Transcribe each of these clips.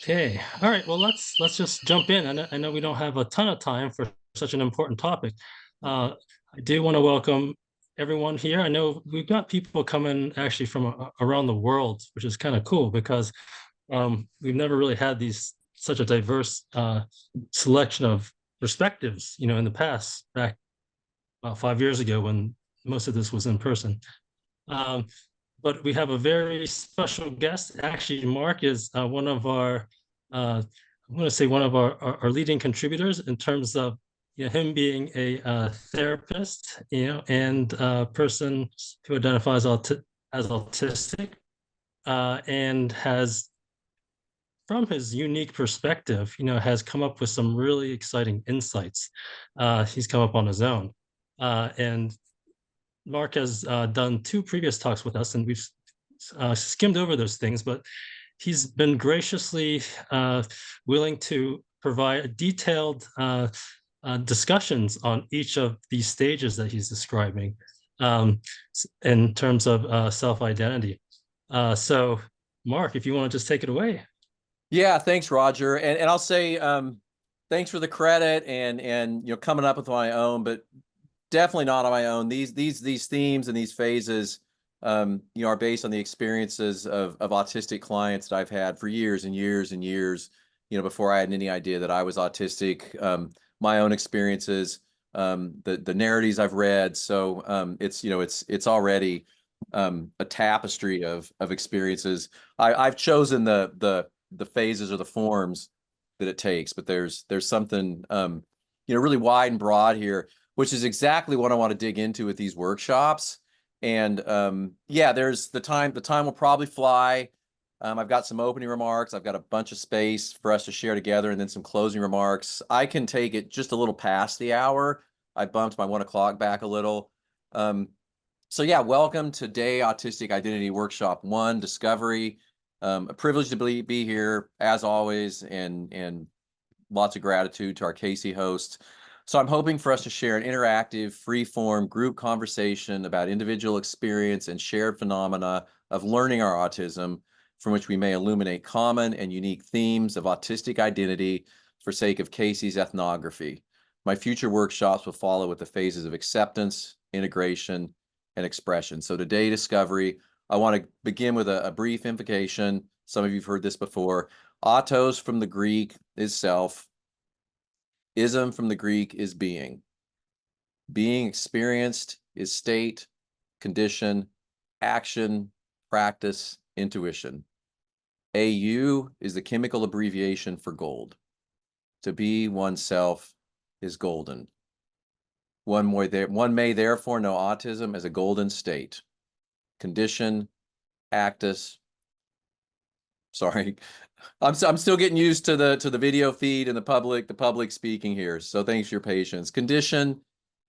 Okay. All right. Well, let's just jump in. I know we don't have a ton of time for such an important topic. I do want to welcome everyone here. I know we've got people coming actually from around the world, which is kind of cool because we've never really had these such a diverse selection of perspectives, in the past, back about 5 years ago when most of this was in person. Um, but we have a very special guest. Actually, Mark is one of our, I'm going to say one of our leading contributors in terms of him being a therapist, and a person who identifies as autistic, and has, from his unique perspective, has come up with some really exciting insights. He's come up on his own. And Mark has done two previous talks with us, and we've skimmed over those things, but he's been graciously willing to provide detailed discussions on each of these stages that he's describing, in terms of self-identity. So, Mark, if you want to just take it away. Yeah, thanks, Roger. And I'll say thanks for the credit and coming up with my own, but definitely not on my own. These themes and these phases are based on the experiences of autistic clients that I've had for years and years and years, before I had any idea that I was autistic. My own experiences, the narratives I've read. So it's already a tapestry of experiences. I've chosen the phases or the forms that it takes, but there's something really wide and broad here, which is exactly what I want to dig into with these workshops. And yeah, there's the time will probably fly. I've got some opening remarks. I've got a bunch of space for us to share together, and then some closing remarks. I can take it just a little past the hour. I bumped my 1 o'clock back a little. So yeah, welcome to DAIE Autistic Identity Workshop 1, Discovery. A privilege to be here, as always, and lots of gratitude to our CASY hosts. So I'm hoping for us to share an interactive, free-form group conversation about individual experience and shared phenomena of learning our autism, from which we may illuminate common and unique themes of autistic identity for sake of CASY's ethnography. My future workshops will follow with the phases of acceptance, integration, and expression. So today, Discovery, I want to begin with a brief invocation. Some of you have heard this before. Autos from the Greek is self. Ism from the Greek is being. Being experienced is state, condition, action, practice, intuition. AU is the chemical abbreviation for gold. To be oneself is golden. One may therefore know autism as a golden state. Condition, actus. Sorry, I'm still getting used to the video feed and the public speaking here. So thanks for your patience. Condition,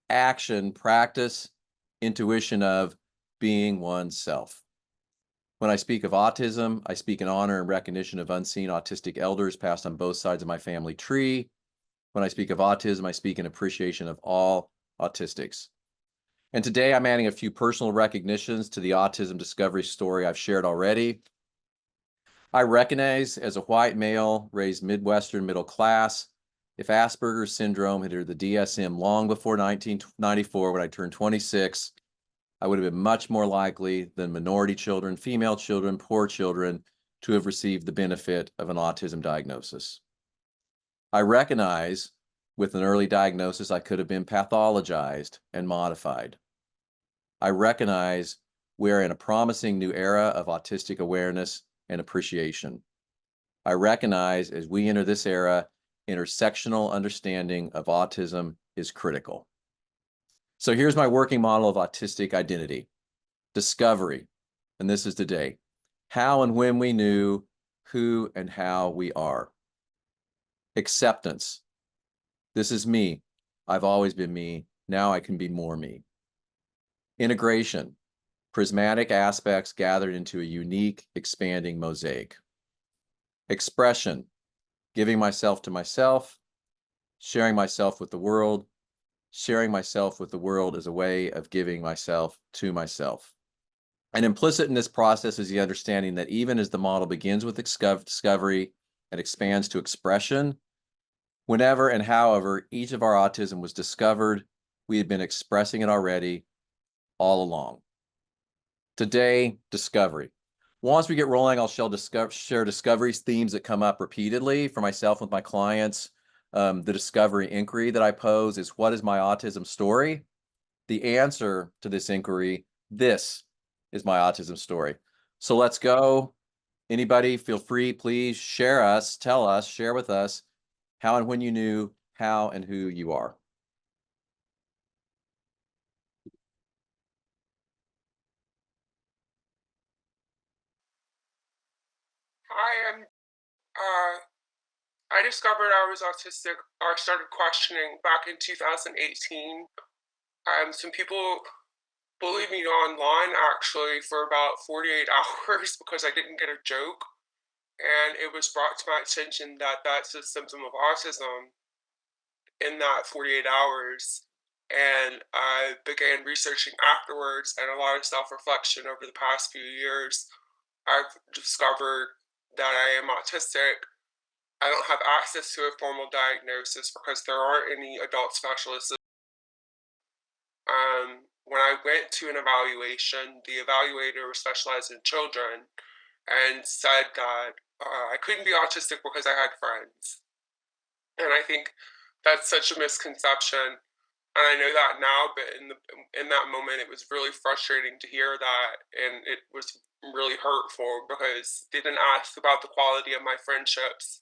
action, practice, intuition of being oneself. When I speak of autism, I speak in honor and recognition of unseen autistic elders passed on both sides of my family tree. When I speak of autism, I speak in appreciation of all autistics. And today I'm adding a few personal recognitions to the autism discovery story I've shared already. I recognize, as a white male raised Midwestern middle class, if Asperger's syndrome had entered the DSM long before 1994, when I turned 26, I would have been much more likely than minority children, female children, poor children to have received the benefit of an autism diagnosis. I recognize, with an early diagnosis, I could have been pathologized and modified. I recognize we're in a promising new era of autistic awareness and appreciation. I recognize, as we enter this era, intersectional understanding of autism is critical. So here's my working model of autistic identity. Discovery, and this is today. How and when we knew who and how we are. Acceptance. This is me. I've always been me. Now I can be more me. Integration. Prismatic aspects gathered into a unique, expanding mosaic. Expression. Giving myself to myself, sharing myself with the world. Sharing myself with the world is a way of giving myself to myself. And implicit in this process is the understanding that even as the model begins with discovery, and expands to expression. Whenever and however each of our autism was discovered, we had been expressing it already all along. Today, discovery. Once we get rolling, I'll share discoveries themes that come up repeatedly for myself with my clients. The discovery inquiry that I pose is, what is my autism story? The answer to this inquiry, this is my autism story. So let's go. Anybody, feel free, please share us, tell us, share with us how and when you knew, how and who you are. I discovered I was autistic, or started questioning back in 2018. Some people bullied me online actually for about 48 hours because I didn't get a joke. And it was brought to my attention that that's a symptom of autism in that 48 hours. And I began researching afterwards, and a lot of self reflection over the past few years. I've discovered that I am autistic. I don't have access to a formal diagnosis because there aren't any adult specialists. When I went to an evaluation, the evaluator was specialized in children and said that I couldn't be autistic because I had friends. And I think that's such a misconception. And I know that now, but in that moment, it was really frustrating to hear that, and it was really hurtful because they didn't ask about the quality of my friendships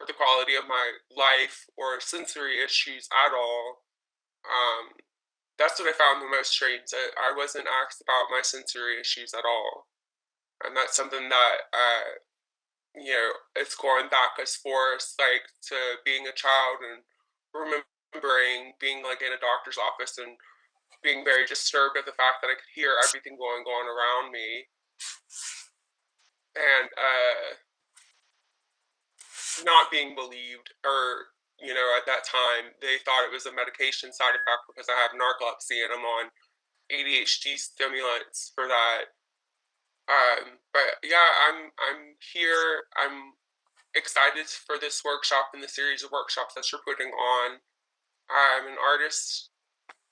or the quality of my life or sensory issues at all. Um, that's what I found the most strange. That I wasn't asked about my sensory issues at all, and that's something that it's going back as far as like to being a child and remembering being like in a doctor's office and being very disturbed at the fact that I could hear everything going on around me, and not being believed, or at that time they thought it was a medication side effect because I have narcolepsy and I'm on ADHD stimulants for that. But yeah, I'm here. I'm excited for this workshop and the series of workshops that you're putting on. I'm an artist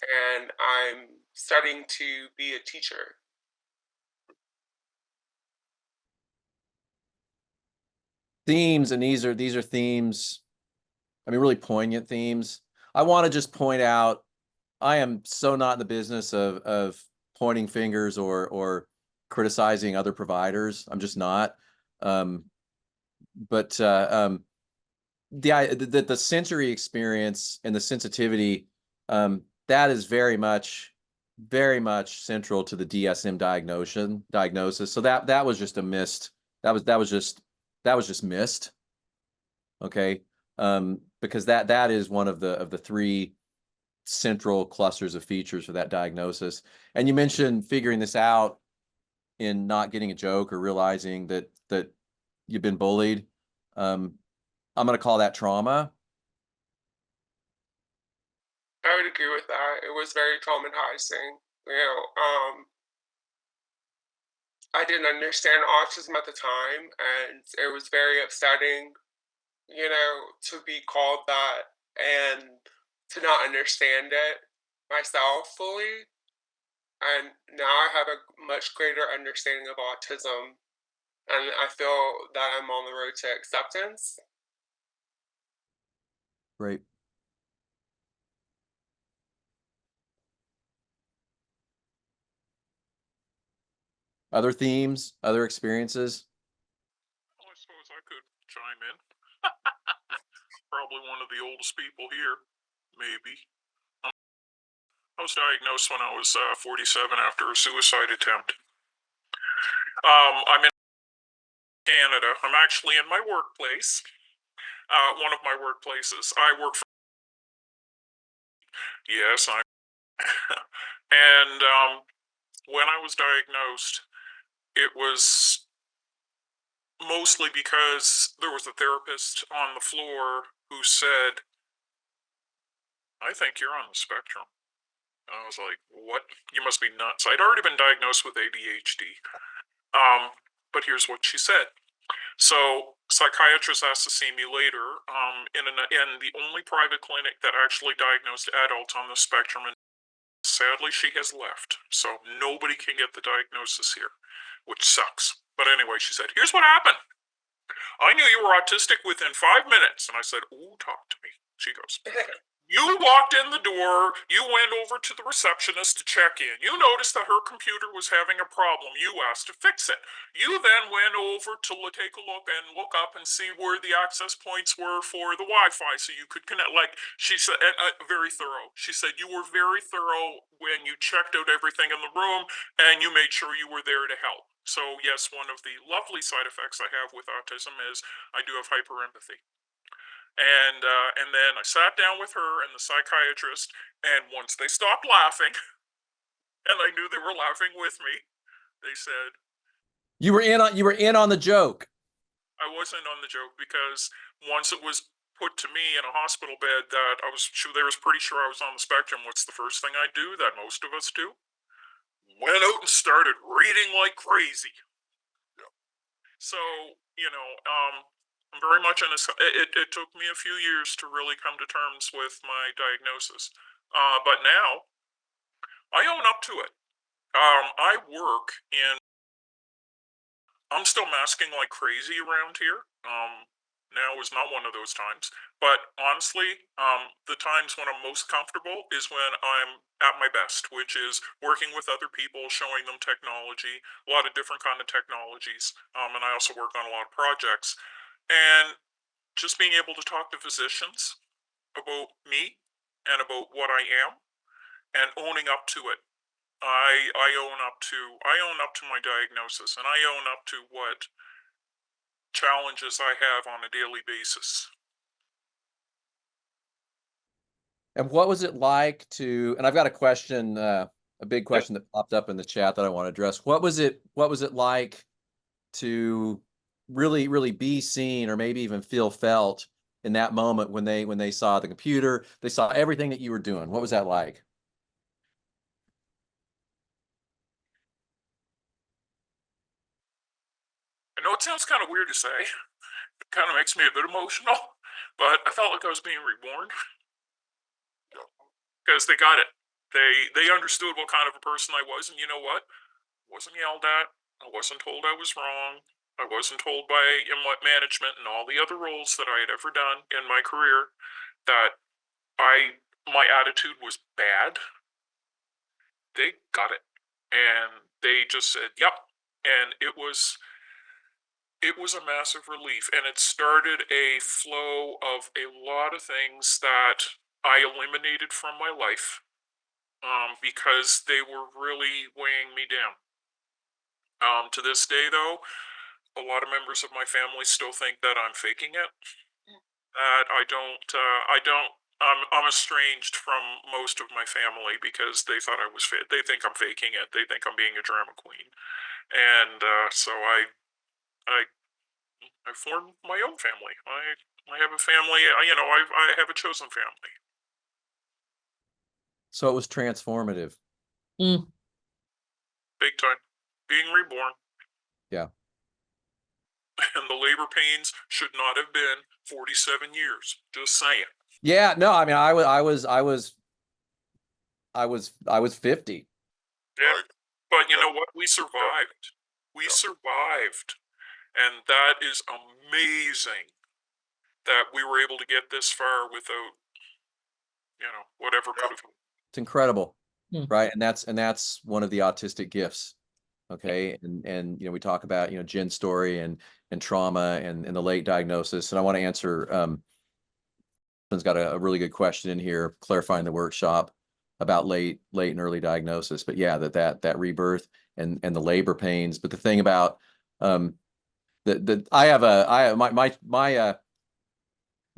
and I'm studying to be a teacher. Themes, and these are themes, I mean, really poignant themes. I want to just point out, I am so not in the business of pointing fingers or criticizing other providers. I'm just not. But the sensory experience and the sensitivity, that is very much central to the DSM diagnosis. So that was just a missed. That was just missed. Okay, because that is one of the three central clusters of features for that diagnosis. And you mentioned figuring this out in not getting a joke or realizing that you've been bullied. I'm going to call that trauma. I would agree with that. It was very traumatizing. I didn't understand autism at the time, and it was very upsetting, to be called that and to not understand it myself fully. And now I have a much greater understanding of autism, and I feel that I'm on the road to acceptance. Great. Other themes, other experiences? Well, I suppose I could chime in. Probably one of the oldest people here, maybe. I was diagnosed when I was 47 after a suicide attempt. I'm in Canada. I'm actually in my workplace. One of my workplaces. I work for. Yes, I'm. And when I was diagnosed, it was mostly because there was a therapist on the floor who said, "I think you're on the spectrum." I was like, "What? You must be nuts." I'd already been diagnosed with ADHD. But here's what she said. So psychiatrist asked to see me later in the only private clinic that actually diagnosed adults on the spectrum. And sadly, she has left, so nobody can get the diagnosis here, which sucks. But anyway, she said, "Here's what happened. I knew you were autistic within 5 minutes." And I said, "Ooh, talk to me." She goes, "You walked in the door, you went over to the receptionist to check in. You noticed that her computer was having a problem. You asked to fix it. You then went over to take a look and look up and see where the access points were for the Wi-Fi so you could connect." Like, she said, very thorough. She said, "You were very thorough when you checked out everything in the room and you made sure you were there to help." So yes, one of the lovely side effects I have with autism is I do have hyperempathy. And then I sat down with her and the psychiatrist, and once they stopped laughing, and I knew they were laughing with me, they said, You were in on the joke. I wasn't on the joke, because once it was put to me in a hospital bed that they was pretty sure I was on the spectrum, what's the first thing I do that most of us do? Went out and started reading like crazy. So, I'm very much in it took me a few years to really come to terms with my diagnosis. But now I own up to it. I'm still masking like crazy around here. Now is not one of those times. But honestly, the times when I'm most comfortable is when I'm at my best, which is working with other people, showing them technology, a lot of different kind of technologies. And I also work on a lot of projects. And just being able to talk to physicians about me and about what I am and owning up to it. I own up to my diagnosis, and I own up to what challenges I have on a daily basis. And what was it like and I've got a question, a big question that popped up in the chat that I want to address. What was it like to really be seen, or maybe even felt in that moment when they saw the computer, they saw everything that you were doing? What was that like? I know it sounds kind of weird to say. It kind of makes me a bit emotional, but I felt like I was being reborn. Because they got it. They understood what kind of a person I was, and you know what? I wasn't yelled at. I wasn't told I was wrong. I wasn't told by management and all the other roles that I had ever done in my career that my attitude was bad. They got it, and they just said, "Yep." And it was a massive relief, and it started a flow of a lot of things that I eliminated from my life because they were really weighing me down. To this day, though, a lot of members of my family still think that I'm faking it. That I don't. I'm estranged from most of my family because they thought I was they think I'm faking it. They think I'm being a drama queen, and so I formed my own family. I have a family. I have a chosen family. So it was transformative. Big time. Being reborn. Yeah. And the labor pains should not have been 47 years. Just saying. Yeah, no, I mean, I was 50. Yeah. But you know what? We survived. We survived. And that is amazing that we were able to get this far without, whatever could have. It's incredible. Right. And that's one of the autistic gifts. Okay. And we talk about, Jen's story and trauma and the late diagnosis. And I want to answer, someone's got a really good question in here, clarifying the workshop about late and early diagnosis. But yeah, that rebirth and the labor pains. But the thing about,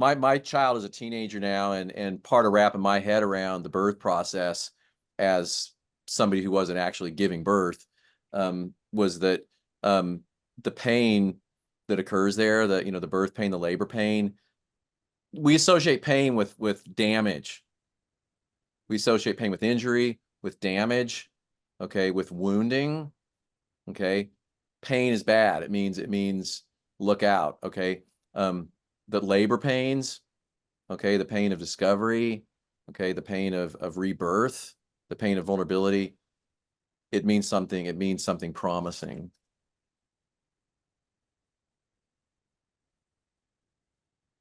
my child is a teenager now, and part of wrapping my head around the birth process as somebody who wasn't actually giving birth was that the pain that occurs there, the birth pain, the labor pain, we associate pain with damage. We associate pain with injury, with damage, okay, with wounding, okay. Pain is bad. It means look out, okay. that labor pains, okay, the pain of discovery, okay, the pain of rebirth, the pain of vulnerability, it means something promising.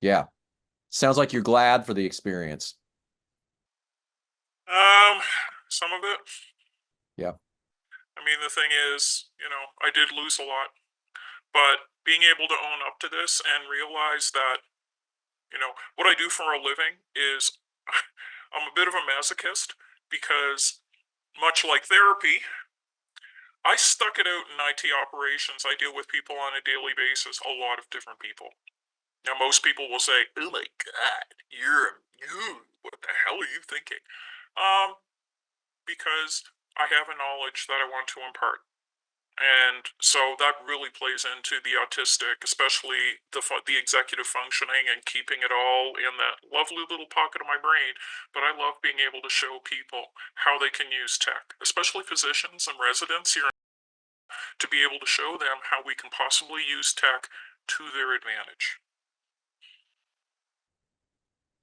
Yeah. Sounds like you're glad for the experience. Some of it. Yeah. I mean, the thing is, you know, I did lose a lot, but being able to own up to this and realize that, you know, what I do for a living is I'm a bit of a masochist because, much like therapy, I stuck it out in IT operations. I deal with people on a daily basis, a lot of different people. Now, most people will say, "Oh my God, what the hell are you thinking?" Because I have a knowledge that I want to impart. And so that really plays into the autistic, especially the executive functioning and keeping it all in that lovely little pocket of my brain. But I love being able to show people how they can use tech, especially physicians and residents here, to be able to show them how we can possibly use tech to their advantage.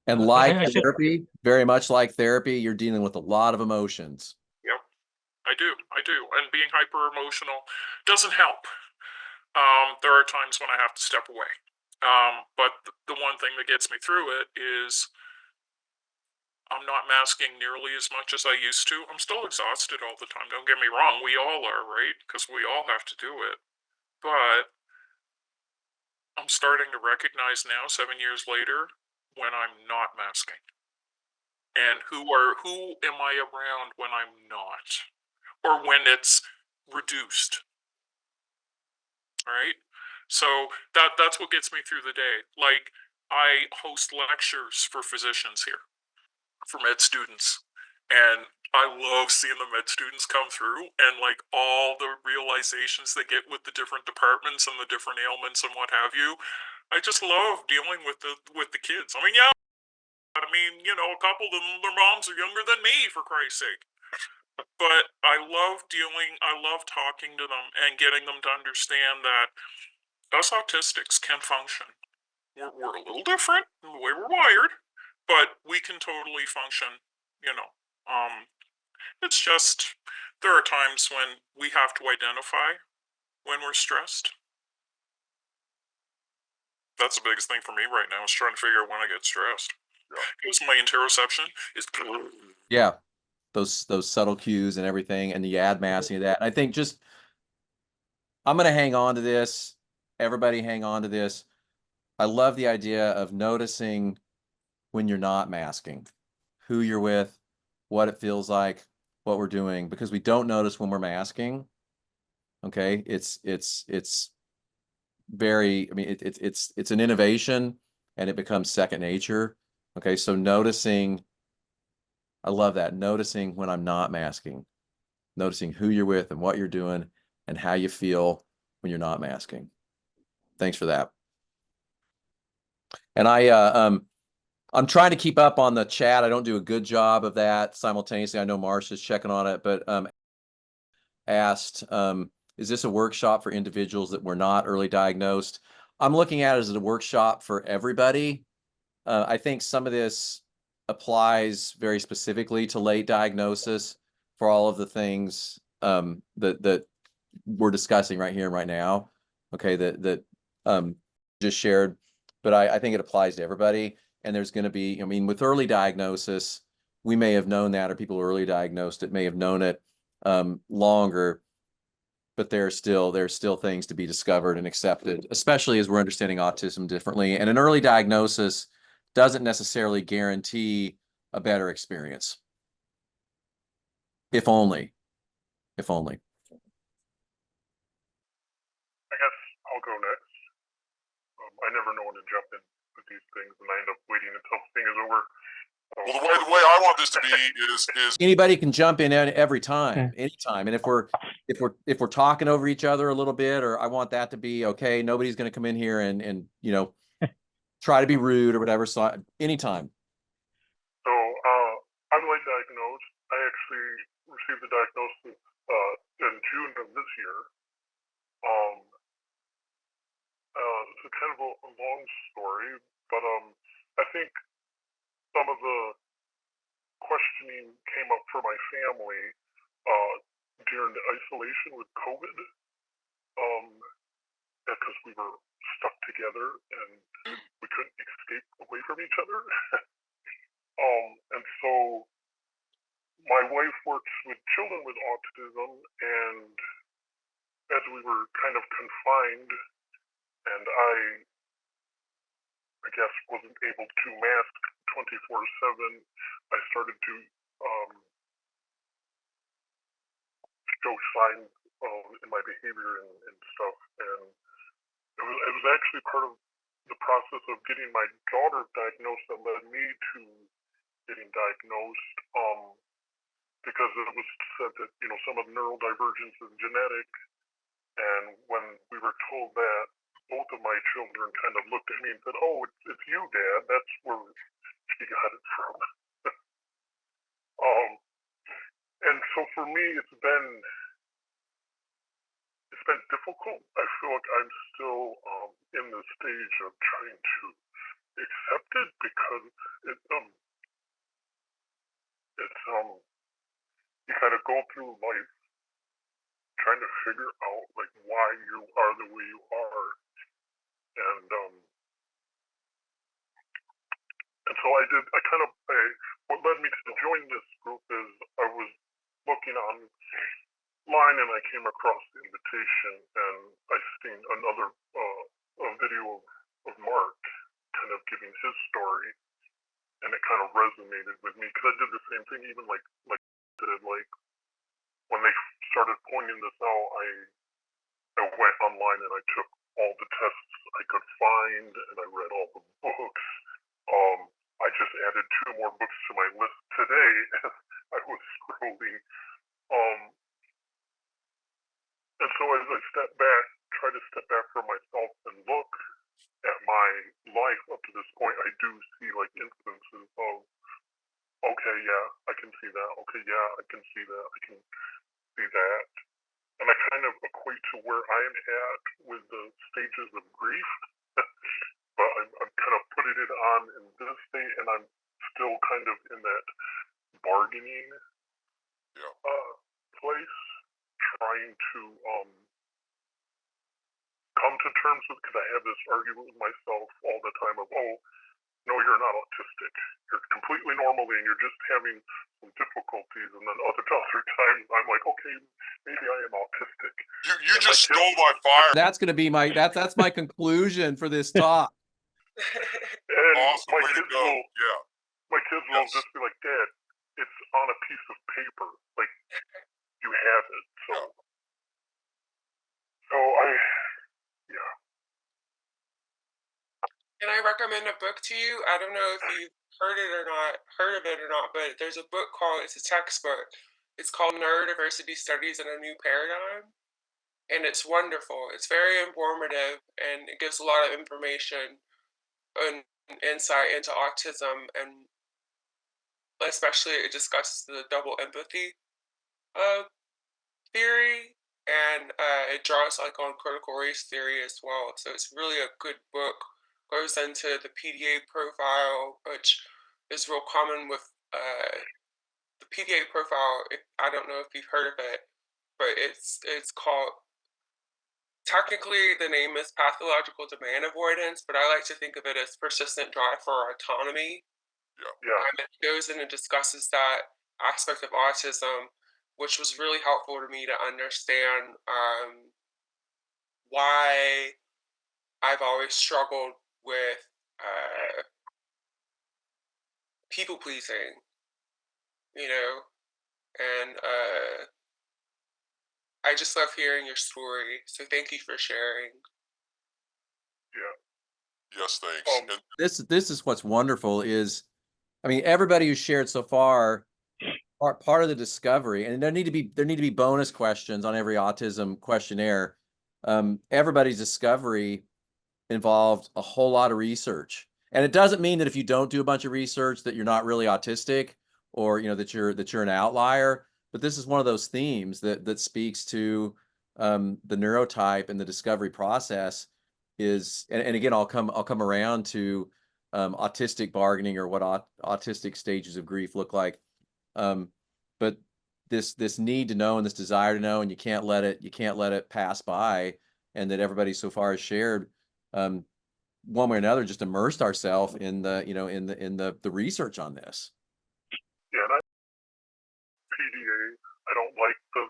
And like therapy, very much like therapy, you're dealing with a lot of emotions. Yep, I do. And being hyper emotional doesn't help. There are times when I have to step away. But the one thing that gets me through it is I'm not masking nearly as much as I used to. I'm still exhausted all the time. Don't get me wrong. We all are, right? Because we all have to do it. But I'm starting to recognize now, 7 years later, when I'm not masking. And who am I around when I'm not? Or when it's reduced. All right? So that's what gets me through the day. Like, I host lectures for physicians here, for med students. And I love seeing the med students come through and like all the realizations they get with the different departments and the different ailments and what have you. I just love dealing with the kids. I mean, yeah, you know, a couple of them, their moms are younger than me, for Christ's sake. But I love talking to them and getting them to understand that us autistics can function. We're a little different in the way we're wired, but we can totally function, you know. It's just, there are times when we have to identify when we're stressed. That's the biggest thing for me right now, is trying to figure out when I get stressed. Because my interoception is... Yeah, those subtle cues and everything, and you add masking to that. I think just, I'm going to hang on to this. Everybody hang on to this. I love the idea of noticing when you're not masking, who you're with, what it feels like, what we're doing, because we don't notice when we're masking. Okay, it's very, I mean, it's an innovation, and it becomes second nature. Okay, so noticing, I love that, noticing when I'm not masking, noticing who you're with and what you're doing and how you feel when you're not masking. Thanks for that. And I'm trying to keep up on the chat. I don't do a good job of that simultaneously. I know Marcia's checking on it, but asked, is this a workshop for individuals that were not early diagnosed? I'm looking at it as a workshop for everybody. I think some of this applies very specifically to late diagnosis for all of the things that we're discussing right here and right now. Okay, that just shared, but I think it applies to everybody. And there's going to be, I mean, with early diagnosis, we may have known that, or people who are early diagnosed, it may have known it longer, but there's still things to be discovered and accepted, especially as we're understanding autism differently. And an early diagnosis doesn't necessarily guarantee a better experience. If only. I guess I'll go next. I never know when to jump in with these things, and I end up waiting until the thing is over. Well, the way I want this to be is anybody can jump in every time, anytime. And if we're talking over each other a little bit, or I want that to be okay, nobody's going to come in here and you know, try to be rude or whatever. So anytime. So I'm late diagnosed. I actually received the diagnosis in June of this year. a kind of a long story, but I think some of the questioning came up for my family during the isolation with COVID, because we were stuck together and we couldn't escape away from each other. And so my wife works with children with autism, and as we were kind of confined, and I guess wasn't able to mask 24/7, I started to show signs in my behavior and stuff, and it was actually part of the process of getting my daughter diagnosed that led me to getting diagnosed, because it was said that, you know, some of the neurodivergence is genetic, and when we were told that, both of my children kind of looked at me and said, "Oh, it's you, Dad." That's where she got it from. And so for me, it's been difficult. I feel like I'm still in the stage of trying to accept it, because it's you kind of go through life trying to figure out like why you are the way you are, and so what led me to join this group is I was looking online and I came across the invitation, and I seen another a video of Mark kind of giving his story, and it kind of resonated with me because I did the same thing. Even like did like when they started pointing this out, I went online and I took all the tests I could find, and I read all the books. I just added 2 more books to my list today as I was scrolling. And so as I try to step back from myself and look at my life up to this point, I do see like instances of, okay, yeah, I can see that. Okay, yeah, I can see that. I can see that. And I kind of equate to where I am at with the stages of grief. But I'm kind of putting it on in this state, and I'm still kind of in that bargaining place, trying to come to terms with, because I have this argument with myself all the time of, oh, no, you're not autistic. You're completely normal and you're just having some difficulties. And then other times I'm like, okay, maybe I am autistic. You just stole my fire. That's going to be that's my conclusion for this talk. And Awesome my way to kids go. Yeah. my kids will just be like, Dad, it's on a piece of paper. Like, you have it. So yeah. Can I recommend a book to you? I don't know if you've heard of it or not, but there's a book it's a textbook. It's called Neurodiversity Studies in a New Paradigm. And it's wonderful. It's very informative, and it gives a lot of information and insight into autism, and especially it discusses the double empathy theory, and it draws like on critical race theory as well. So it's really a good book. Goes into the PDA profile, which is real common with the PDA profile. I don't know if you've heard of it, but it's called, technically the name is pathological demand avoidance, but I like to think of it as persistent drive for autonomy. Yeah. It goes in and discusses that aspect of autism, which was really helpful to me to understand why I've always struggled with people pleasing, and I just love hearing your story. So thank you for sharing. Yeah. Yes, thanks. This is what's wonderful is, I mean, everybody who's shared so far are part of the discovery, and there need to be bonus questions on every autism questionnaire. Everybody's discovery involved a whole lot of research, and it doesn't mean that if you don't do a bunch of research that you're not really autistic, or that you're an outlier. But this is one of those themes that speaks to the neurotype and the discovery process. is, and again, I'll come around to autistic bargaining, or what autistic stages of grief look like. But this need to know and this desire to know, and you can't let it pass by, and that everybody so far has shared, one way or another, just immersed ourselves in the, in the research on this. Yeah, and PDA, I don't like the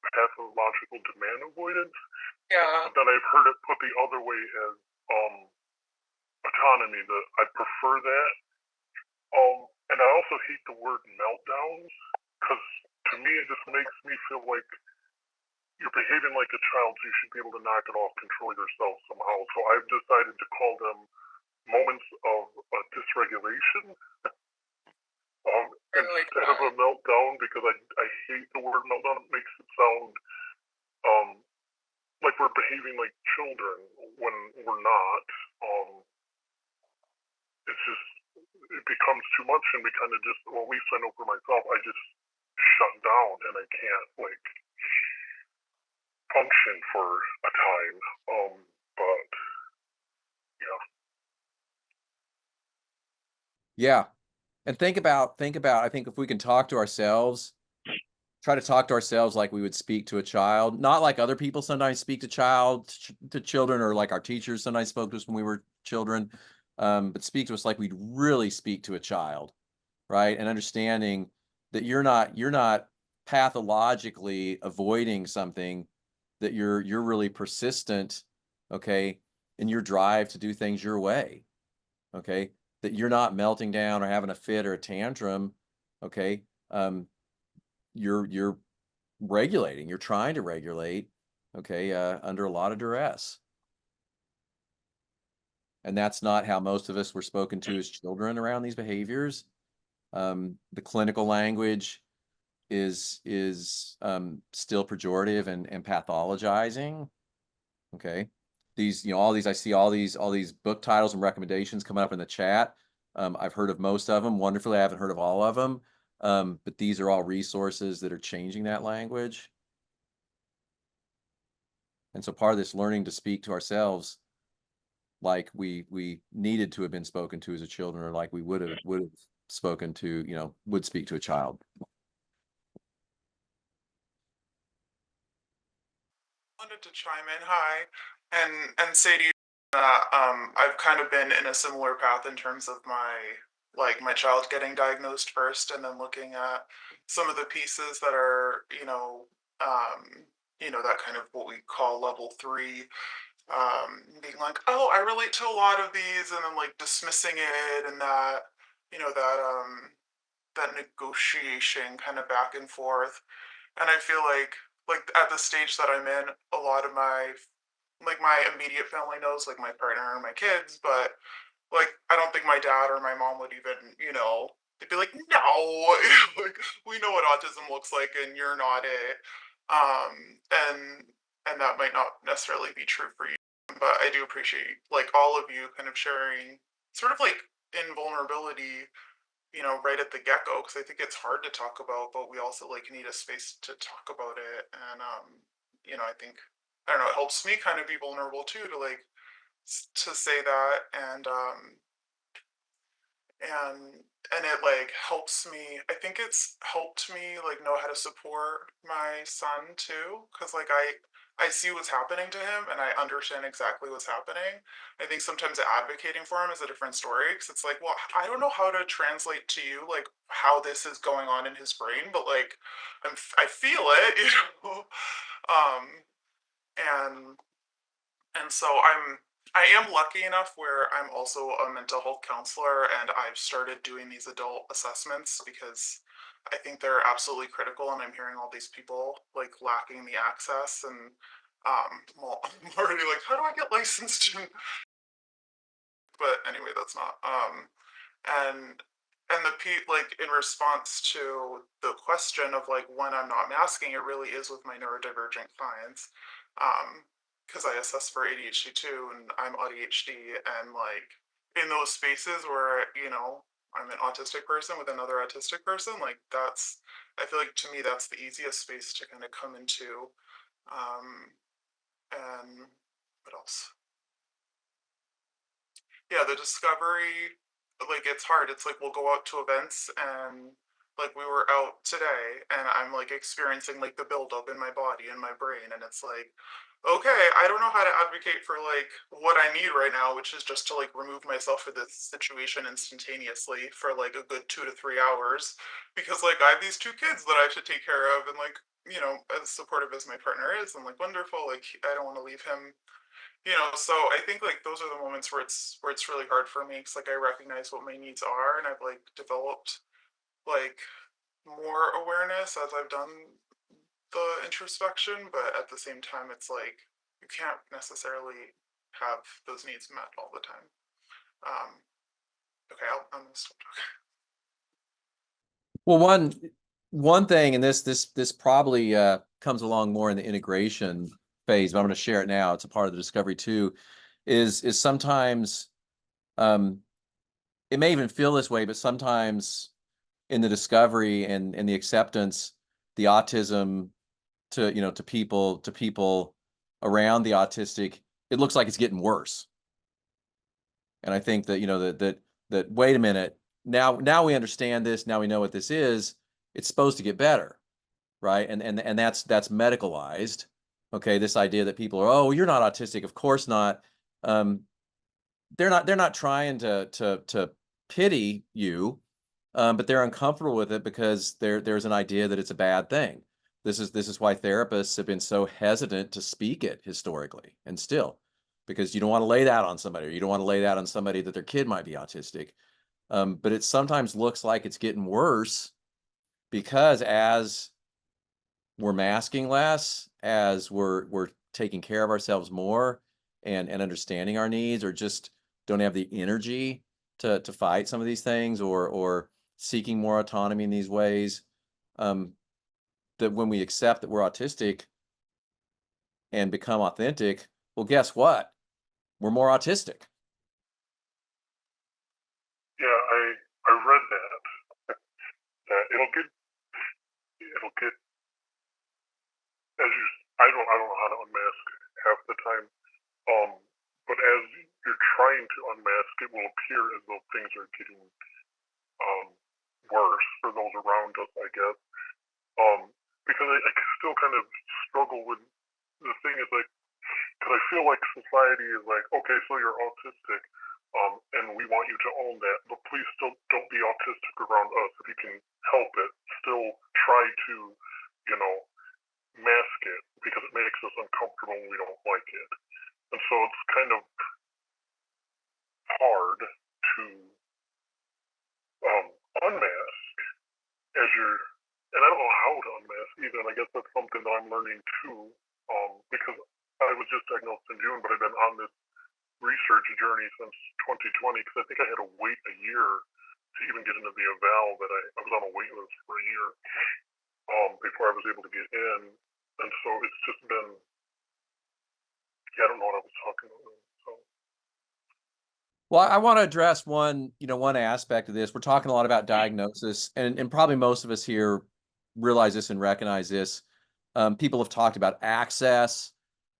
pathological demand avoidance. Yeah. But then I've heard it put the other way as autonomy. That I prefer that. And I also hate the word meltdowns, because to me it just makes me feel like you're behaving like a child, so you should be able to knock it off, control yourself somehow. So I've decided to call them moments of dysregulation instead of a meltdown, because I hate the word meltdown. It makes it sound like we're behaving like children when we're not. It's just, it becomes too much, and we kind of just, well, at least I know for myself, I just shut down and I can't like function for a time. But yeah. Yeah. And think about, I think if we can talk to ourselves, try to talk to ourselves like we would speak to a child, not like other people sometimes speak to children, or like our teachers sometimes spoke to us when we were children, but speak to us like we'd really speak to a child, right? And understanding that you're not pathologically avoiding something, that you're really persistent, okay, in your drive to do things your way, okay, that you're not melting down or having a fit or a tantrum, okay. You're regulating, you're trying to regulate, okay, under a lot of duress. And that's not how most of us were spoken to as children around these behaviors. The clinical language is still pejorative and pathologizing. Okay. These, all these, I see all these book titles and recommendations coming up in the chat. I've heard of most of them. Wonderfully, I haven't heard of all of them. But these are all resources that are changing that language. And so part of this learning to speak to ourselves like we needed to have been spoken to as a children, or like we would have spoken to, would speak to a child. Wanted to chime in, hi, and say to you that I've kind of been in a similar path in terms of my child getting diagnosed first, and then looking at some of the pieces that are that kind of what we call level 3, being like, oh, I relate to a lot of these, and then like dismissing it, and that that negotiation kind of back and forth. And I feel like at the stage that I'm in, a lot of my immediate family knows, like my partner and my kids, but like I don't think my dad or my mom would even, they'd be like, no, like we know what autism looks like and you're not it. And that might not necessarily be true for you. But I do appreciate like all of you kind of sharing sort of like in vulnerability, right at the get-go, because I think it's hard to talk about, but we also like need a space to talk about it. And I think, I don't know, it helps me kind of be vulnerable too, to like to say that. And it like helps me, I think it's helped me like know how to support my son too, because like I see what's happening to him and I understand exactly what's happening. I think sometimes advocating for him is a different story, because it's like, well, I don't know how to translate to you like how this is going on in his brain, but like I feel it, um and so I am lucky enough where I'm also a mental health counselor, and I've started doing these adult assessments because I think they're absolutely critical, and I'm hearing all these people like lacking the access. And well, I'm already like, how do I get licensed? But anyway, that's not and like in response to the question of like when I'm not masking, it really is with my neurodivergent clients, because I assess for ADHD too, and I'm ADHD, and like in those spaces where I'm an autistic person with another autistic person, like I feel like to me that's the easiest space to kind of come into. And what else? yeah, the discovery, like it's hard. It's like we'll go out to events and like we were out today and I'm like experiencing like the buildup in my body and my brain and it's like, okay, I don't know how to advocate for like what I need right now, which is just to like remove myself from this situation instantaneously for like a good 2 to 3 hours because like I have these two kids that I should take care of and like, you know, as supportive as my partner is, I'm like wonderful, like I don't want to leave him, you know. So I think like those are the moments where it's really hard for me because like I recognize what my needs are and I've like developed like more awareness as I've done the introspection, but at the same time it's like you can't necessarily have those needs met all the time. um okay, I'm gonna stop talking. Well, one thing, and this probably comes along more in the integration phase, but I'm going to share it now. It's a part of the discovery too. Is sometimes it may even feel this way, but sometimes in the discovery and the acceptance, the autism to people around the autistic, it looks like it's getting worse. And I think that that wait a minute, now we understand this, now we know what this is, it's supposed to get better, right? And that's medicalized. Okay, this idea that people are, oh, you're not autistic, of course not. They're not trying to pity you, but they're uncomfortable with it because there's an idea that it's a bad thing. This is why therapists have been so hesitant to speak it historically and still, because you don't want to lay that on somebody, or you don't want to lay that on somebody that their kid might be autistic. But it sometimes looks like it's getting worse because as we're masking less, as we're taking care of ourselves more and understanding our needs, or just don't have the energy to fight some of these things, or seeking more autonomy in these ways, that when we accept that we're autistic and become authentic, well, guess what? We're more autistic. Yeah, I read that it'll get as you I don't know how to unmask half the time. But as you're trying to unmask, it will appear as though things are getting worse for those around us, I guess. Because I still kind of struggle with the thing is like, because I feel like society is like, okay, so you're autistic, and we want you to own that, but please still don't be autistic around us if you can help it. Still try to, you know, mask it because it makes us uncomfortable and we don't like it. And so it's kind of hard to unmask as you're, and I don't know how to unmask either. And I guess that's something that I'm learning too, because I was just diagnosed in June, but I've been on this research journey since 2020 because I think I had to wait a year to even get into the eval that I was on a wait list for a year before I was able to get in. And so it's just been, yeah, I don't know what I was talking about. So. Well, I want to address one aspect of this. We're talking a lot about diagnosis, and probably most of us here realize this and recognize this. People have talked about access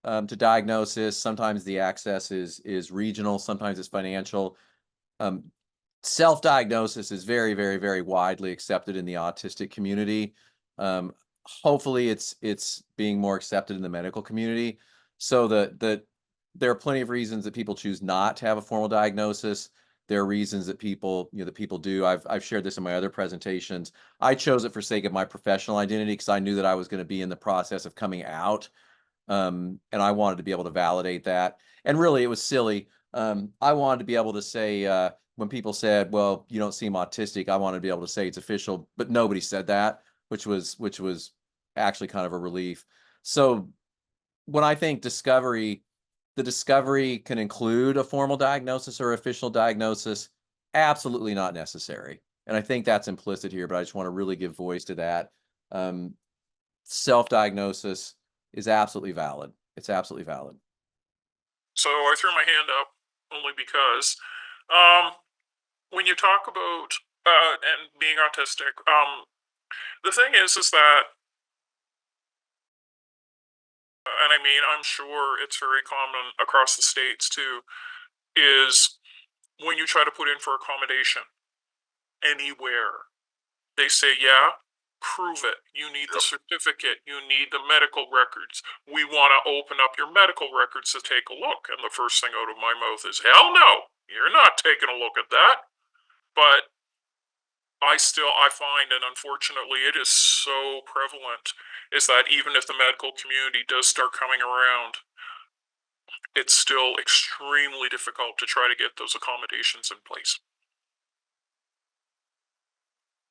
to diagnosis. Sometimes the access is regional, sometimes it's financial. Self-diagnosis is very, very, very widely accepted in the autistic community. Hopefully it's being more accepted in the medical community, so that there are plenty of reasons that people choose not to have a formal diagnosis. There are reasons that people do. I've shared this in my other presentations. I chose it for sake of my professional identity because I knew that I was going to be in the process of coming out, and I wanted to be able to validate that. And really, it was silly. I wanted to be able to say, when people said, "Well, you don't seem autistic," I wanted to be able to say it's official, but nobody said that, which was actually kind of a relief. So when I think discovery, the discovery can include a formal diagnosis or official diagnosis. Absolutely not necessary. And I think that's implicit here, but I just want to really give voice to that. Self-diagnosis is absolutely valid. It's absolutely valid. So I threw my hand up only because when you talk about and being autistic, the thing is that, and I mean, I'm sure it's very common across the states too, is when you try to put in for accommodation anywhere, they say, yeah, prove it. You need the certificate. You need the medical records. We want to open up your medical records to take a look. And the first thing out of my mouth is, hell no, you're not taking a look at that. But I find, and unfortunately it is so prevalent, is that even if the medical community does start coming around, it's still extremely difficult to try to get those accommodations in place.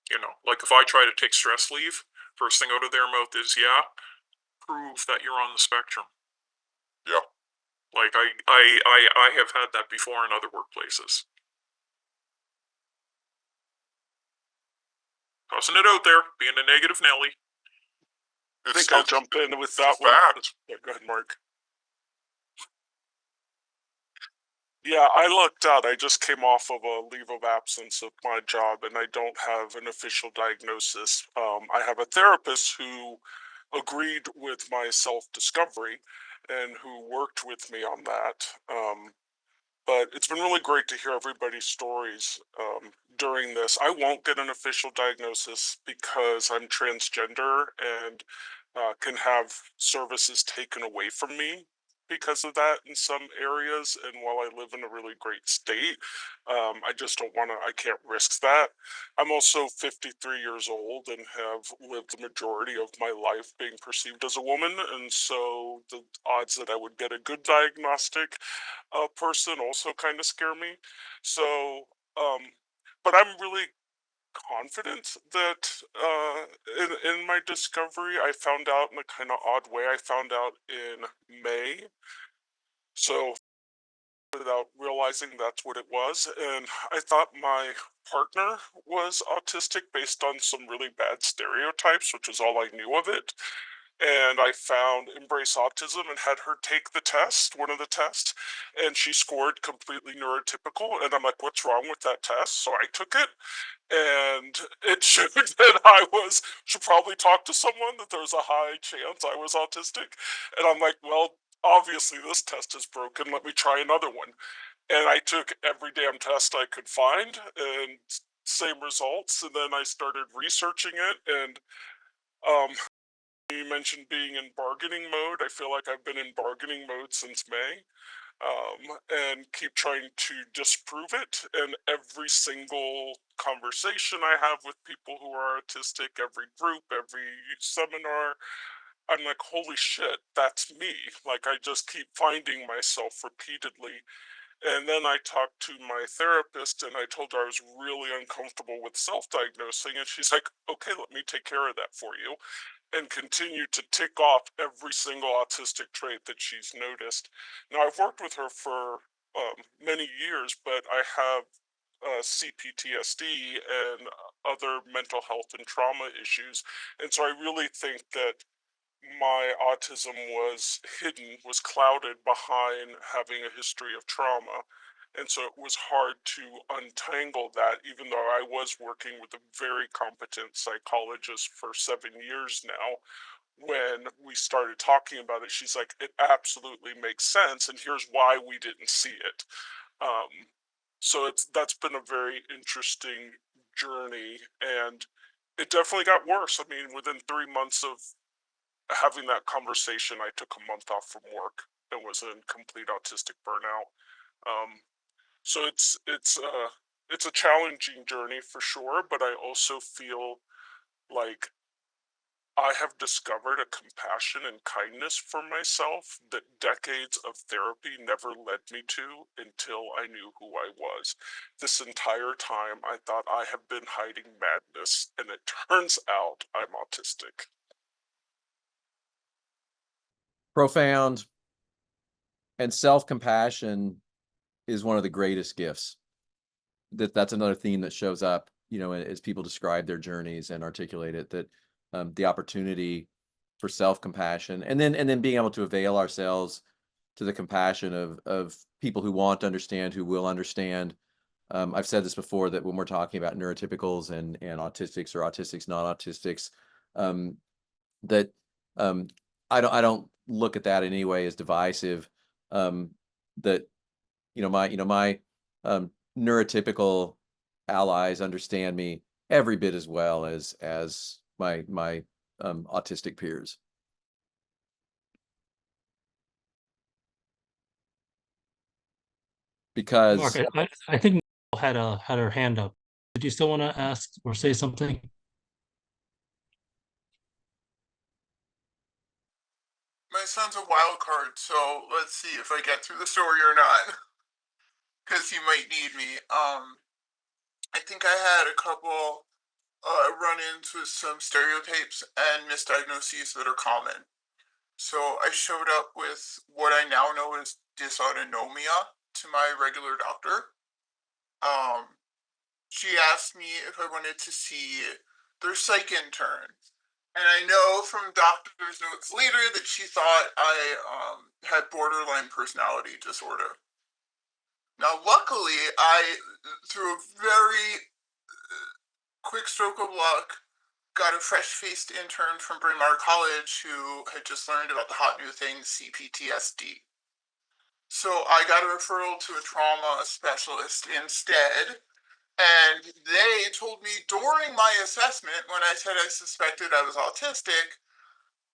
You know, like if I try to take stress leave, first thing out of their mouth is, yeah, prove that you're on the spectrum. Yeah. Like I have had that before in other workplaces. Tossing it out there, being a negative Nelly. I think I'll jump in with that one. Yeah, go ahead, Mark. Yeah, I lucked out. I just came off of a leave of absence of my job, and I don't have an official diagnosis. I have a therapist who agreed with my self-discovery and who worked with me on that. But it's been really great to hear everybody's stories during this. I won't get an official diagnosis because I'm transgender and can have services taken away from me because of that in some areas. And while I live in a really great state, I just don't want to, I can't risk that. I'm also 53 years old and have lived the majority of my life being perceived as a woman. And so the odds that I would get a good diagnostic person also kind of scare me. So, but I'm really confident that in my discovery, I found out in a kind of odd way. I found out in May. So without realizing that's what it was. And I thought my partner was autistic based on some really bad stereotypes, which is all I knew of it. And I found Embrace Autism and had her take the test, one of the tests, and she scored completely neurotypical. And I'm like, what's wrong with that test? So I took it, and it showed that I should probably talk to someone, that there was a high chance I was autistic. And I'm like, well, obviously this test is broken. Let me try another one. And I took every damn test I could find, and same results. And then I started researching it, and you mentioned being in bargaining mode. I feel like I've been in bargaining mode since May, and keep trying to disprove it. And every single conversation I have with people who are autistic, every group, every seminar, I'm like, holy shit, that's me. Like, I just keep finding myself repeatedly. And then I talked to my therapist and I told her I was really uncomfortable with self-diagnosing. And she's like, okay, let me take care of that for you. And continue to tick off every single autistic trait that she's noticed. Now, I've worked with her for many years, but I have CPTSD and other mental health and trauma issues. And so I really think that my autism was hidden, was clouded behind having a history of trauma. And so it was hard to untangle that, even though I was working with a very competent psychologist for 7 years now. When we started talking about it, she's like, it absolutely makes sense, and here's why we didn't see it. So that's been a very interesting journey, and it definitely got worse. I mean, within 3 months of having that conversation, I took a month off from work and was in complete autistic burnout. So it's a challenging journey for sure, but I also feel like I have discovered a compassion and kindness for myself that decades of therapy never led me to until I knew who I was. This entire time, I thought I have been hiding madness, and it turns out I'm autistic. Profound. And self-compassion is one of the greatest gifts. That's another theme that shows up, you know, as people describe their journeys and articulate it, that the opportunity for self-compassion and then being able to avail ourselves to the compassion of people who want to understand, who will understand. I've said this before, that when we're talking about neurotypicals and autistics or autistics, non-autistics, that I don't look at that in any way as divisive. That my neurotypical allies understand me every bit as well as my autistic peers. Mark, Because I think Nicole had her hand up. Did you still want to ask or say something? My son's a wild card, so let's see if I get through the story or not. Because he might need me. I think I had a couple run-ins with some stereotypes and misdiagnoses that are common. So I showed up with what I now know is dysautonomia to my regular doctor. She asked me if I wanted to see their psych intern. And I know from doctor's notes later that she thought I had borderline personality disorder. Now, luckily, through a very quick stroke of luck, got a fresh-faced intern from Bryn Mawr College who had just learned about the hot new thing, CPTSD. So I got a referral to a trauma specialist instead, and they told me during my assessment, when I said I suspected I was autistic,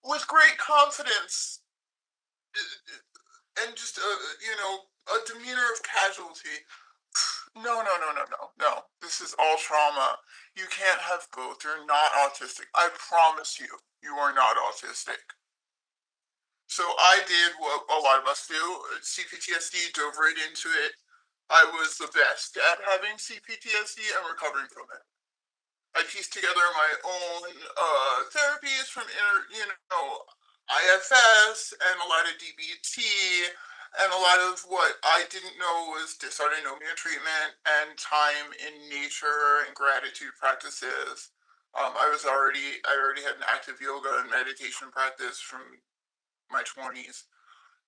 with great confidence and just a demeanor of casualty. No. This is all trauma. You can't have both. You're not autistic. I promise you, you are not autistic. So I did what a lot of us do. CPTSD, dove right into it. I was the best at having CPTSD and recovering from it. I pieced together my own therapies from IFS and a lot of DBT and a lot of what I didn't know was dysautonomia treatment and time in nature and gratitude practices. I already had an active yoga and meditation practice from my 20s.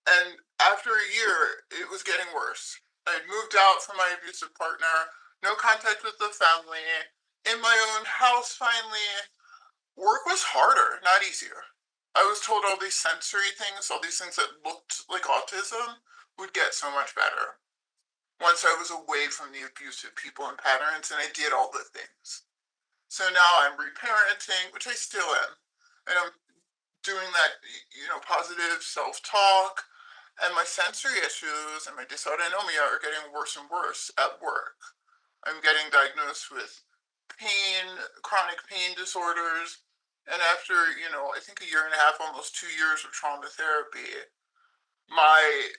And after a year, it was getting worse. I'd moved out from my abusive partner, no contact with the family, in my own house finally. Work was harder, not easier. I was told all these sensory things, all these things that looked like autism, would get so much better once I was away from the abusive people and patterns, and I did all the things. So now I'm reparenting, which I still am, and I'm doing that, positive self-talk, and my sensory issues and my dysautonomia are getting worse and worse at work. I'm getting diagnosed with chronic pain disorders, and after, I think a year and a half, almost 2 years of trauma therapy, my